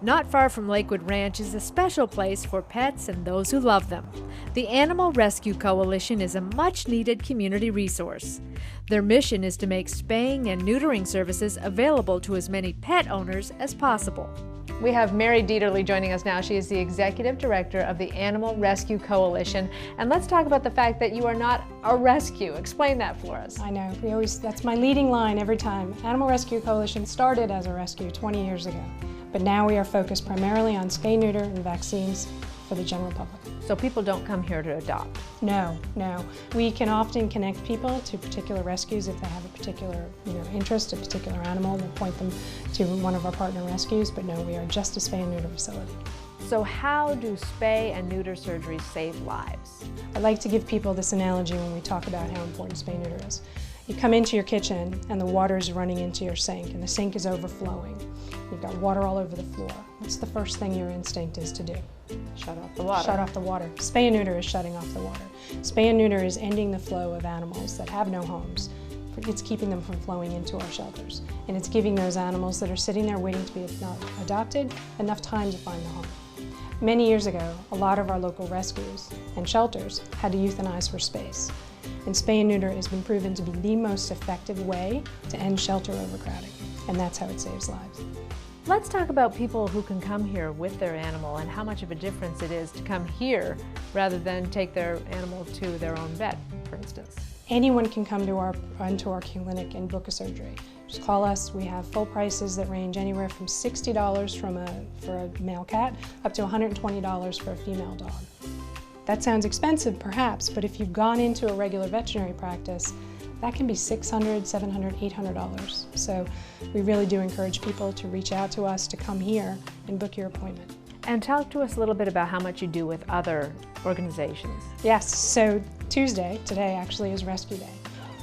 Not far from Lakewood Ranch is a special place for pets and those who love them. The Animal Rescue Coalition is a much-needed community resource. Their mission is to make spaying and neutering services available to as many pet owners as possible. We have Mary Dieterle joining us now. She is the Executive Director of the Animal Rescue Coalition. And let's talk about the fact that you are not a rescue. Explain that for us. I know, that's my leading line every time. Animal Rescue Coalition started as a rescue 20 years ago, but now we are focused primarily on spay, neuter, and vaccines for the general public. So people don't come here to adopt? No. We can often connect people to particular rescues if they have a particular interest, a particular animal. We'll point them to one of our partner rescues, but no, we are just a spay and neuter facility. So how do spay and neuter surgeries save lives? I like to give people this analogy when we talk about how important spay and neuter is. You come into your kitchen and the water is running into your sink and the sink is overflowing. You've got water all over the floor. What's the first thing your instinct is to do? Shut off the water. Shut off the water. Spay and neuter is shutting off the water. Spay and neuter is ending the flow of animals that have no homes. It's keeping them from flowing into our shelters. And it's giving those animals that are sitting there waiting to be adopted enough time to find a home. Many years ago, a lot of our local rescues and shelters had to euthanize for space. And spay and neuter has been proven to be the most effective way to end shelter overcrowding. And that's how it saves lives. Let's talk about people who can come here with their animal and how much of a difference it is to come here rather than take their animal to their own vet, for instance. Anyone can come to our clinic and book a surgery. Just call us. We have full prices that range anywhere from $60 for a male cat up to $120 for a female dog. That sounds expensive, perhaps, but if you've gone into a regular veterinary practice, that can be $600, $700, $800. So we really do encourage people to reach out to us to come here and book your appointment. And talk to us a little bit about how much you do with other organizations. Yes, so today actually is Rescue Day.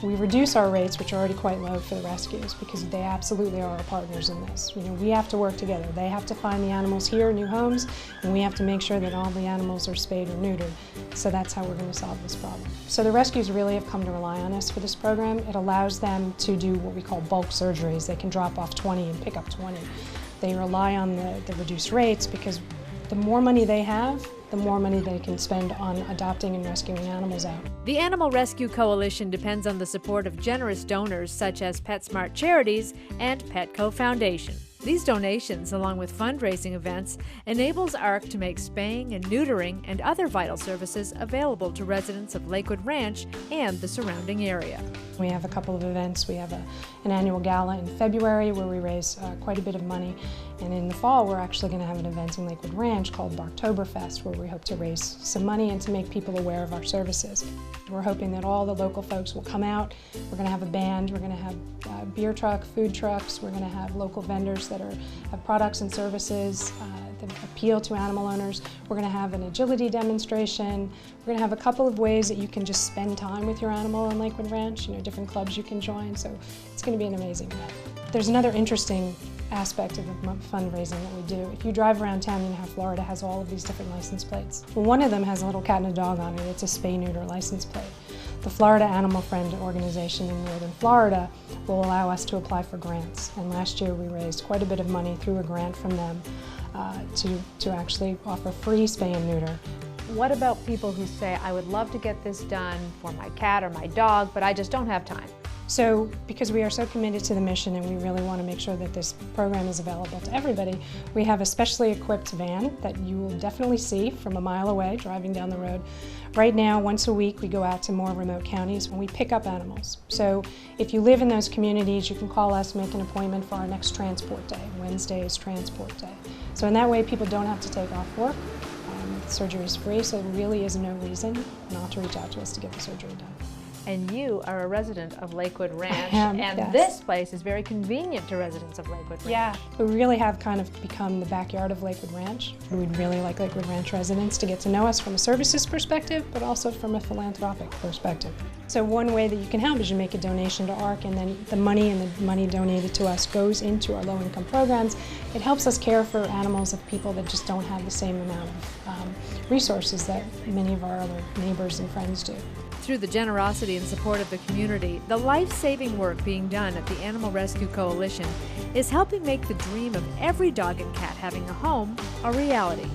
We reduce our rates, which are already quite low for the rescues, because they absolutely are our partners in this. We have to work together. They have to find the animals here, new homes, and we have to make sure that all the animals are spayed or neutered. So that's how we're going to solve this problem. So the rescues really have come to rely on us for this program. It allows them to do what we call bulk surgeries. They can drop off 20 and pick up 20. They rely on the reduced rates because the more money they have, the more money they can spend on adopting and rescuing animals out. The Animal Rescue Coalition depends on the support of generous donors such as PetSmart Charities and Petco Foundation. These donations, along with fundraising events, enables ARC to make spaying and neutering and other vital services available to residents of Lakewood Ranch and the surrounding area. We have a couple of events. We have an annual gala in February where we raise quite a bit of money, and in the fall we're actually going to have an event in Lakewood Ranch called Barktoberfest where we hope to raise some money and to make people aware of our services. We're hoping that all the local folks will come out. We're going to have a band, we're going to have a beer truck, food trucks, we're going to have local vendors that have products and services that appeal to animal owners. We're going to have an agility demonstration. We're going to have a couple of ways that you can just spend time with your animal in Lakewood Ranch, different clubs you can join, so it's going to be an amazing event. There's another interesting aspect of the fundraising that we do. If you drive around town, you know how Florida has all of these different license plates. Well, one of them has a little cat and a dog on it. It's a spay-neuter license plate. The Florida Animal Friend organization in northern Florida will allow us to apply for grants, and last year we raised quite a bit of money through a grant from them to actually offer free spay and neuter. What about people who say, I would love to get this done for my cat or my dog, but I just don't have time? So, because we are so committed to the mission and we really want to make sure that this program is available to everybody, we have a specially equipped van that you will definitely see from a mile away driving down the road. Right now, once a week, we go out to more remote counties and we pick up animals. So if you live in those communities, you can call us, make an appointment for our next transport day. Wednesday is transport day. So in that way, people don't have to take off work. The surgery is free, so there really is no reason not to reach out to us to get the surgery done. And you are a resident of Lakewood Ranch, and yes. This place is very convenient to residents of Lakewood Ranch. Yeah, we really have kind of become the backyard of Lakewood Ranch. We'd really like Lakewood Ranch residents to get to know us from a services perspective, but also from a philanthropic perspective. So one way that you can help is you make a donation to ARC, and then the money donated to us goes into our low-income programs. It helps us care for animals of people that just don't have the same amount of resources that many of our other neighbors and friends do. Through the generosity and support of the community, the life-saving work being done at the Animal Rescue Coalition is helping make the dream of every dog and cat having a home a reality.